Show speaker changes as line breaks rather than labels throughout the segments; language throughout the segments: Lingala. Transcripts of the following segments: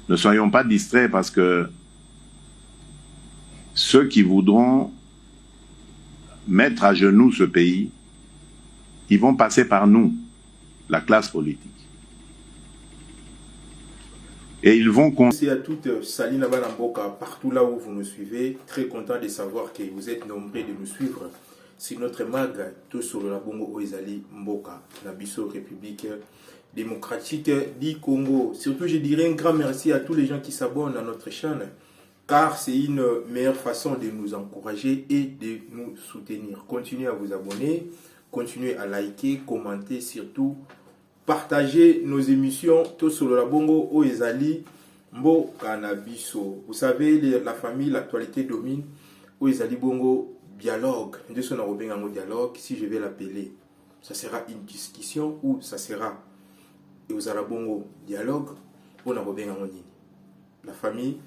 Ne soyons pas distraits parce que ceux qui voudront mettre à genoux ce pays, ils vont passer par nous, la classe politique. Et ils vont...
Merci à toutes, Salina Banamboka, partout là où vous nous suivez. Très content de savoir que vous êtes nombreux de nous suivre sur notre mag, tout sur la Bongo Oezali Mboka, la Bisso République démocratique du Congo. Surtout, je dirais un grand merci à tous les gens qui s'abonnent à notre chaîne, car c'est une meilleure façon de nous encourager et de nous soutenir. Continuez à vous abonner, continuez à liker, commenter, surtout partagez nos émissions tout sur la Bongo Oezali Mboka na Bisso. Vous savez, la famille, l'actualité domine. Oezali Bongo dialogue. Dialogue, si je vais l'appeler, ça sera une discussion ou ça sera Oezala Bongo dialogue. La famille,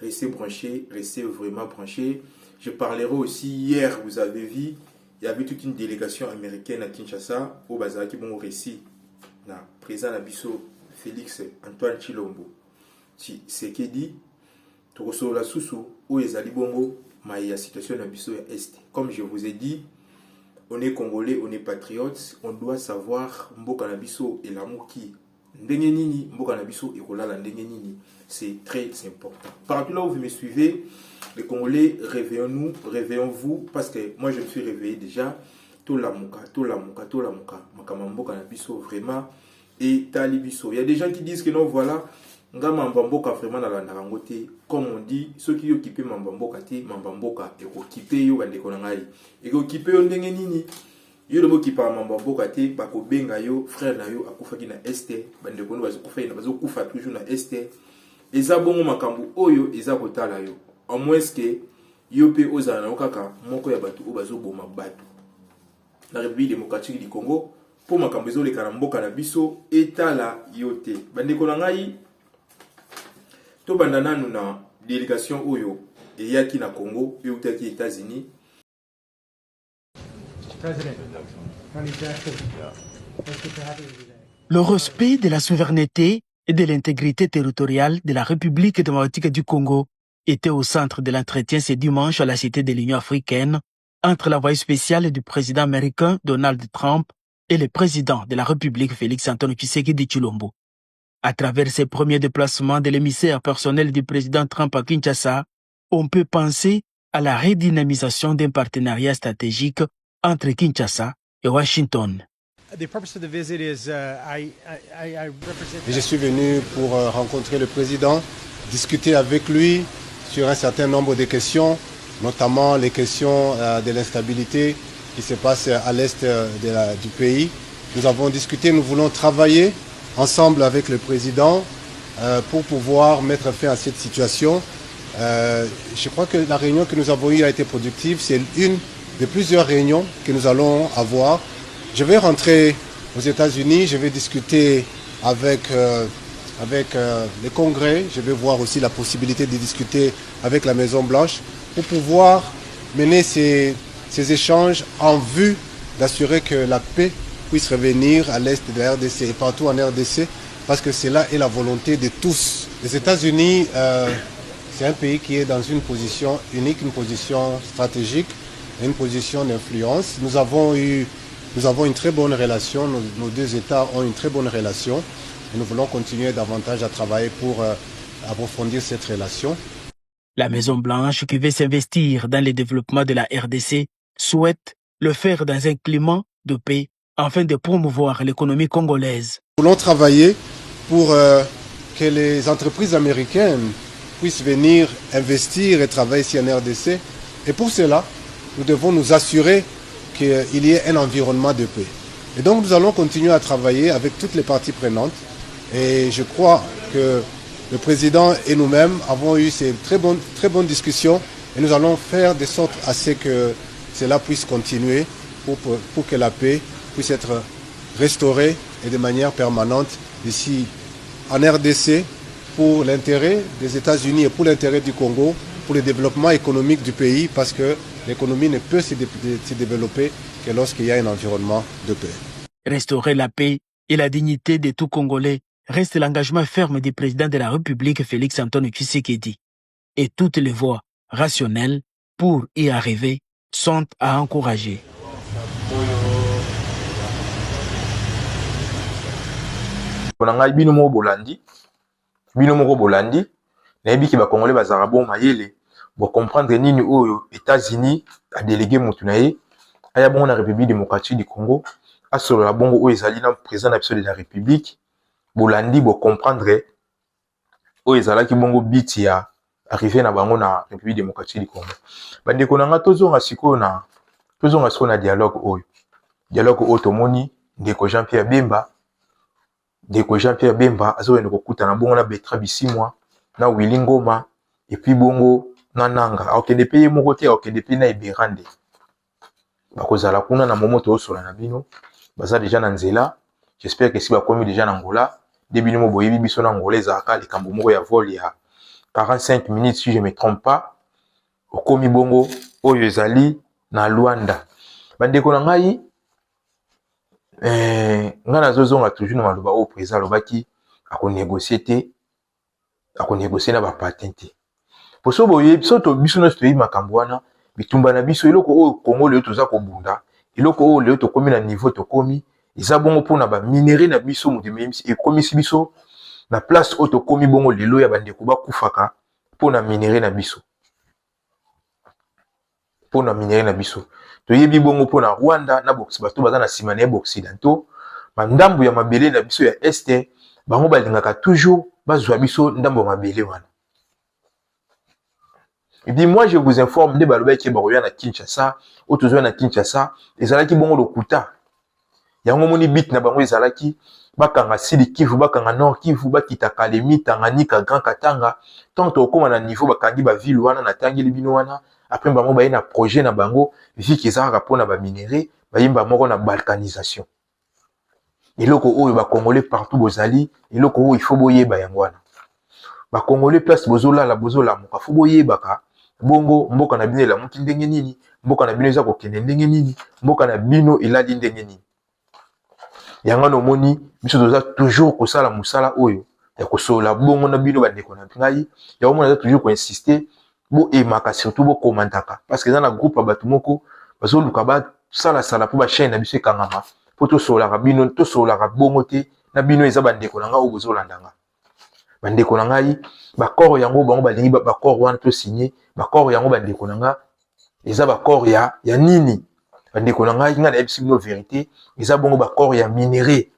restez branchés, restez vraiment branchés. Je parlerai aussi hier, vous avez vu, il y avait toute une délégation américaine à Kinshasa au Bazar qui bon récit. Na président Nabiso Félix Antoine Chilombo. C'est qui dit, Toroso la Soussou, ou Ezali Bongo, ma situation Nabiso Est. Comme je vous ai dit, on est Congolais, on est patriotes, on doit savoir Mboka Nabiso et l'amour qui. Ndengenini, Mboka Nabiso et Kolala Ndengenini. C'est très important. Partout là où vous me suivez, les Congolais, réveillons-nous, réveillons-vous, parce que moi je me suis réveillé déjà. Tolamuka, makamamboka na biso vraiment et talibiso. Il y a des gens qui disent que non, voilà, ngambamboka vraiment na landarangote. Comme on dit, ceux qui occupent mambamboka te, mambamboka et occupé yo bandeko na ngai. Et occupé yo ndenge nini? Yo le okipa mambamboka te, bako benga yo frère na yo akufaki na este, bandeko no bazokufa na bazokufa toujours na este. Eza bongo makambu oyo eza kotala yo. En moins que yo pe ozala na okaka moko ya batu o bazoboma batu. La République démocratique du Congo pour makambezo le karamboka na biso etala yote bandeko na ngai to bandana na délégation oyo eyaki na Congo et utaki États-Unis.
Le respect de la souveraineté et de l'intégrité territoriale de la République démocratique du Congo était au centre de l'entretien ce dimanche à la Cité de l'Union africaine entre l'envoyé spécial du président américain Donald Trump et le président de la République Félix Antoine Tshisekedi Tshilombo. À travers ses premiers déplacements de l'émissaire personnel du président Trump à Kinshasa, on peut penser à la redynamisation d'un partenariat stratégique entre Kinshasa et Washington.
Je suis venu pour rencontrer le président, discuter avec lui sur un certain nombre de questions, notamment les questions de l'instabilité qui se passe à l'est du pays. Nous avons discuté, nous voulons travailler ensemble avec le président pour pouvoir mettre fin à cette situation. Je crois que la réunion que nous avons eue a été productive. C'est une de plusieurs réunions que nous allons avoir. Je vais rentrer aux États-Unis, je vais discuter avec le Congrès, je vais voir aussi la possibilité de discuter avec la Maison-Blanche pour pouvoir mener ces échanges en vue d'assurer que la paix puisse revenir à l'est de la RDC et partout en RDC, parce que cela est la volonté de tous. Les États-Unis, c'est un pays qui est dans une position unique, une position stratégique, une position d'influence. Nous avons une très bonne relation, nos deux États ont une très bonne relation et nous voulons continuer davantage à travailler pour approfondir cette relation.
La Maison-Blanche, qui veut s'investir dans le développement de la RDC, souhaite le faire dans un climat de paix afin de promouvoir l'économie congolaise.
Nous voulons travailler pour que les entreprises américaines puissent venir investir et travailler ici en RDC. Et pour cela, nous devons nous assurer qu'il y ait un environnement de paix. Et donc nous allons continuer à travailler avec toutes les parties prenantes. Et je crois que le président et nous-mêmes avons eu ces très bonnes discussions et nous allons faire de sorte à ce que cela puisse continuer pour que la paix puisse être restaurée et de manière permanente ici en RDC pour l'intérêt des États-Unis et pour l'intérêt du Congo, pour le développement économique du pays, parce que l'économie ne peut se développer que lorsqu'il y a un environnement de paix.
Restaurer la paix et la dignité de tout Congolais reste l'engagement ferme du président de la République Félix Antoine Tshisekedi. Et toutes les voies rationnelles pour y arriver sont à encourager.
Bino moko bolandi nayebi ki ba congolais bazara bon mayele bo comprendre nini oyo États-Unis a délégué mutu na ye aya bongo na République démocratique du Congo asolo la bongo oyo ezali na président na biso de la République bolandi bo comprendre oyo ezalaki bongo biti ya arrivé na bango na République démocratique du Congo bandeko na nga tozonga sikoyo na dialogue oyo tomoni ndeko Jean-Pierre Bemba azoyenda kokutana bongo na Bertrand Bisimwa na Willy Ngoma et puis bongo na Nanga akende pe ye moko te akende pe na Iberande bakozala kuna na momoto osola na bino baza déjà na nzela. J'espère que si bakomi déjà na Angola debino mo boyebi biso na Angola ezaka likambo moko ya vol ya 45 minutes si je me trompe pas okomi bongo oyo ezali na Luanda bandeko na ngai nga nazozonga toujours na maloba au président lobaki akonégocier na ba patente poso boye biso to biso no stoyi makambo wana bitumba na biso eloko oyo Congo leo toza ko bunda eloko oyo leo to komi na niveau to komi eza bongo pona ba minerai na biso mutememisi e komisi biso na place oyo to komi bongo lelo ya bandeko bakufaka pona minerai na biso toyebi bongo pona Rwanda na box bato baza na sima na occidentaux mandambu ya mabele na biso ya este bango balingaka toujours bazwa biso ndambo ya mabele wana. Et puis moi je vous informe de balobaki baroya na Kinshasa otozo na Kinshasa ezalaki bongo lokuta yango moni bit na bango ezalaki bakanga Sud Kivu bakanga Nord Kivu bakita Kalemi Tanganyika Grand Katanga tant okoma na niveau bakangi ba ville wana na tangi libino wana après bango baye na projet na bango vi kezaka pona ba minerai bayimba moko na balkanisation eloko oyo ba congolais partout bozali eloko oyo il faut boyeba yango wana ba congolais place bozola muka faut boyebaka bongo mboka na bino elamuki ndenge nini mboka na bino eza kokende ndenge nini mboka na bino elali ndenge nini yango no moni biso toza toujours kosala musala oyo ya kosola bongo na bino bandeko na ngai ya omona za toujours ko insister bo emaka surtout bo komandaka parce que dans la groupe bato moko bazoluka ba sala po ba chaîne na biso ekangama po to sola ka bino to sola ka bongo te na bino eza bandeko na nga o bozolandanga bandeko na ngai bakoro yango bango balingi bakoro wana to signer bakoro yango bandeko na nga eza bakoro ya nini bandeko na ngai nga na ebisi bino vérité eza bongo bakoro ya minerai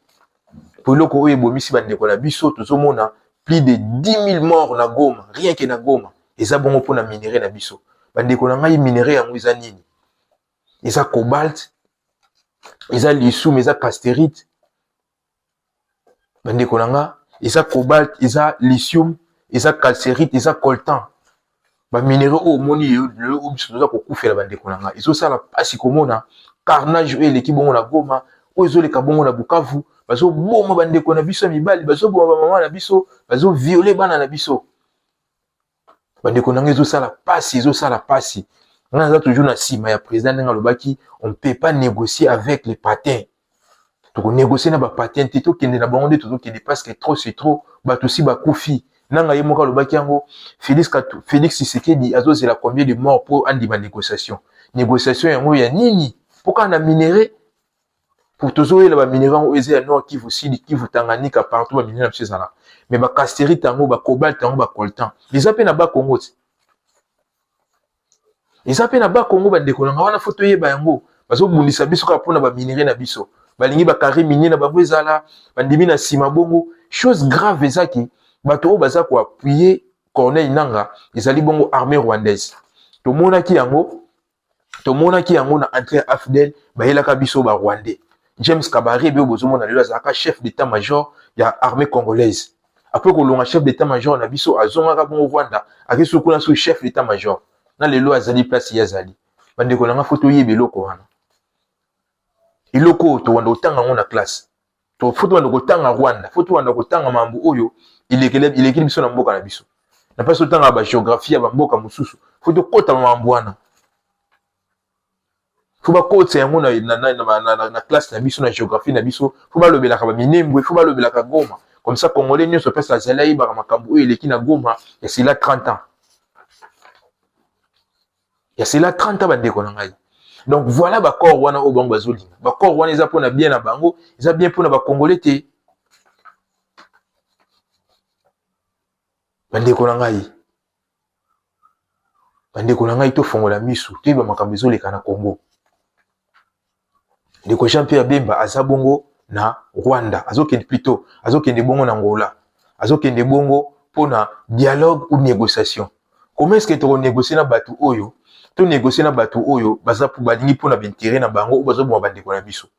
po loko oyo bomisi bandeko na biso tozomona plus de 10 000 morts na Goma rien que na Goma eza bongo pona minerai na biso bandeko na ngai minerai yango eza nini eza cobalt eza lithium eza casterite bandeko na nga eza cobalt eza lithium eza calcérite eza coltan ba minerai o moni le biso toza kokufela bandeko na nga ezosala pasi komona carnage eleki bongo na Goma oyo ezoleka bongo na Bukavu bazo boma bandeko na biso mibali bazo boma ba mama na biso bazo violer bana na biso bandeko na nga ezosala pasi on a toujours na sima ya président nga lobaki on peut pas négocier avec les patins to négocier na ba patins to kende na bango to kende parce que trop c'est trop bato si bakufi nanga ye moka lobaki yango Félix Tshisekedi azozela combien de morts pour andima négociation yango ya nini pourquoi na minerai pour tozoyela ba minerai o eza ya Nord Kivu Sud Kivu Tanganyika partout ba minerai na psezala mais ba casterite yango ba cobalt yango ba coltan les appels na ba Congo les appels na ba Congo bandeko na wana photo yeba yango bazobundisa biso ka pona ba minerai na biso balingi ba carré minier na bango ezala bandimi na sima bongo chose grave ezaki bato o baza ko appuyer Corneille Nanga ezali bongo armée rwandaise tomonaki yango na André Afdel bayelaka biso ba Rwandais James Kabare be bozomona lelo azaka chef d'état-major ya armée congolaise après ko longa chef d'état-major na biso azongaka bongo Rwanda akeso kuna so chef d'état-major na lelo azali place yazali bandeko nanga photo yebeloko wana iloko to wanda otanga ngona classe to photo wanda kotanga Rwanda photo wanda kotanga mambo oyo ilekeli biso na mboka na biso na pas otanga ba géographie ya mboka mususu photo kota mambo wana fuba kotse yango na classe na biso na géographie na biso fuba lobelaka ba minembwe fuba lobelaka Goma Comme ça, Congolais, nous, se passe la Zalaï, Baramakambu, il est qui na Goma, et c'est là 30 ans. Et c'est là 30 ans, bande konangai. Donc voilà, bakor wana au bango bazolinga. Bakor wana, ils apprennent bien na bango, ils apprennent bien pour na Congolais, te. Bande konangai. Bande konangai, to fongola misu, te ba makambezo le kana Congo. Ndeko Jean-Pierre Bemba, azabongo na Rwanda, azokende plutôt, azokende bongo na Angola, azokende bongo pour na dialogue ou négociation. Comment est-ce que tu négocier na batu oyo? Tu négocier na batu oyo, baza pour balingi pour na bintérêt na bango ou baza pour bande ko na biso.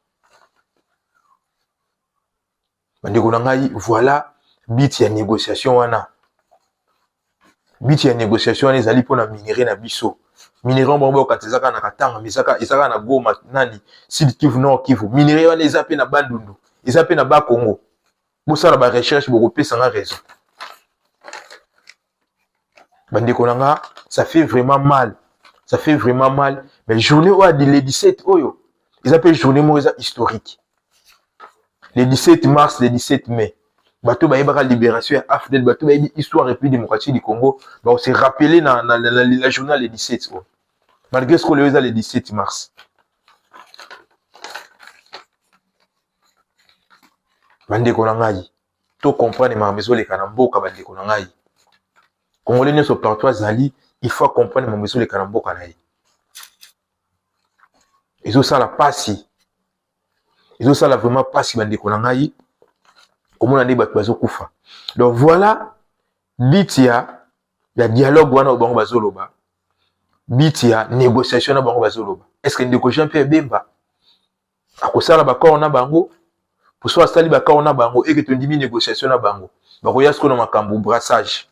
Bande ko na ngai, voilà bit ya négociation wana. Bit ya négociation wana ezali pour na minerai na biso. Minerai bongo katezaka na katanga, misaka ezaka na Goma nani, Sud Kivu Nord Kivu. Minerai wana ezape na Bandundu, ezape na ba Congo. Bosala ba recherche boko pesa nga raison. Bande konanga, ça fait vraiment mal. Ça fait vraiment mal. Mais journée où les 17 oyo, ils appellent journée moïse historique. Les 17 mars, les 17 mai. Bateau ba libération AFDEL, bateau ba histoire République démocratique du Congo, bah on s'est rappelé dans la journée les 17 oyo. Malgré ce qu'on les a les 17 mars. Bande konangai. To comprendre ma maison les kanamboka bande konangai. Congolais ne sont partout zali, il faut comprendre mon monsieur les Karambo Kanaï. Ils ont ça la passe. Ils ont ça la vraiment passe bande konangai. Comme on a dit bazo kufa. Donc voilà bitia ya dialogue wana bango bazoloba. Bitia négociation na bango bazoloba. Est-ce que ndeko Jean-Pierre Bemba akosala bakor na bango pour soit sali bakor na bango et que tu ndimi négociation na bango. Bakoya ce qu'on a makambu brassage.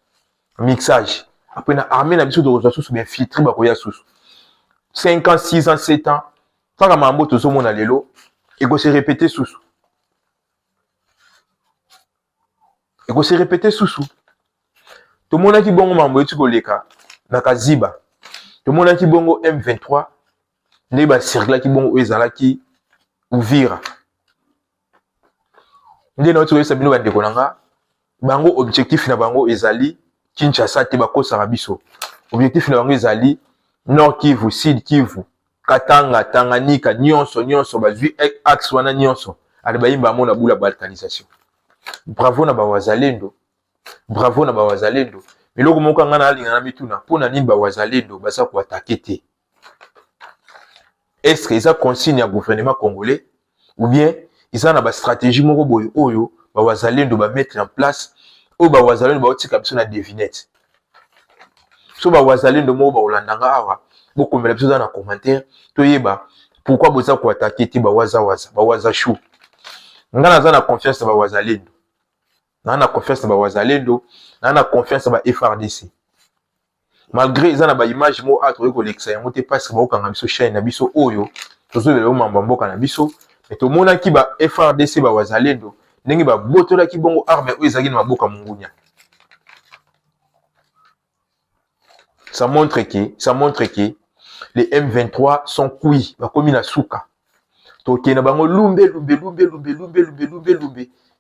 Mixage. Après, na armée na biso de ressources bien filtré bakoya sous. 5 ans, 6 ans, 7 ans. Tant que mambo tozo mona lelo, et go se répéter sous. Et go se répéter sous. Tout le monde qui bongo mambo etu koleka na kaziba. Tout le monde qui bongo M23 ne ba circula qui bongo ezala ki Uvira. Ndé na otu sabino bande konanga. Bango objectif na bango ezali Kinshasa te bakosa biso. Objectif na bango ezali Nord Kivu, Sud Kivu, Katanga, Tanganyika, nyonso bazwi axe wana nyonso. Ali bayimba mona bula balkanisation. Bravo na bawazalendo. Bravo na bawazalendo. Miloko moko ngana alinga na mituna pona nini bawazalendo basa ko attaquer te. Est-ce que ils a consigne ya gouvernement congolais ou bien ils ont ba stratégie moko boyo oyo bawazalendo ba mettre en place ou ba wazalendo ba otika biso na devinette. So ba wazalendo mo ba olandanga awa boko mbela biso na commentaire to yeba pourquoi boza ko attaquer ti ba waza chou. Ngana za na confiance ba wazalendo. Na confiance ba wazalendo, na confiance ba FRDC. Malgré ils ont ba image mo atre ko lexa yango te parce que ba okanga biso chaîne na biso oyo tozo bela mamba mboka na biso mais to mona ki ba FRDC ba wazalendo ndenge ba botola ki bongo arme oyo ezaki na maboka mungunya. Ça montre que les M23 sont cuits, ba komi na suka. To kena bango lumbe.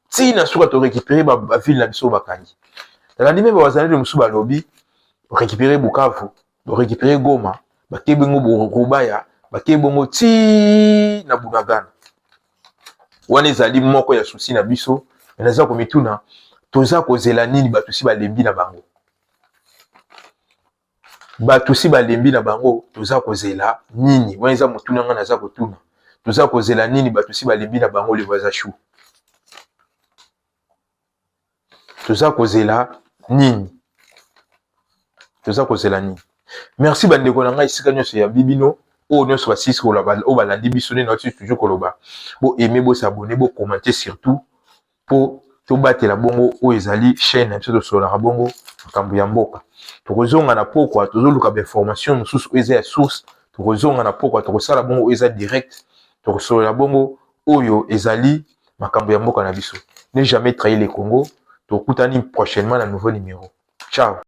Si na suka to récupérer ba ville na biso bakangi. La ndime ba wazalendo musu ba lobby récupérer Bukavu, récupérer Goma, ba kebengo Rubaya, ba kebongo ti na Bunagana. Wana ezali moko ya souci na biso, naza komituna toza kozela nini batu si balembi na bango. Batu si balembi na bango toza kozela nini? Wana eza mutuna nga naza kotuna. Toza kozela nini batu si balembi na bango le voisin chou. Toza kozela nini? Toza kozela nini? Merci bandeko na ngai sika nyonso ya bibino. Oh non soit 6 koloba o balandi biso ne note toujours koloba. Bo aimer bo s'abonner bo commenter surtout pour to batela bongo o ezali chaîne na biso to sola bongo makambo ya mboka. To kozonga na pokwa to zoluka ba information mususu eza ya source to kozonga na pokwa to kosala bongo eza direct to kosola bongo oyo ezali makambo ya mboka na biso. Ne jamais trahir le Congo. To kutani prochainement na nouveau numéro. Ciao.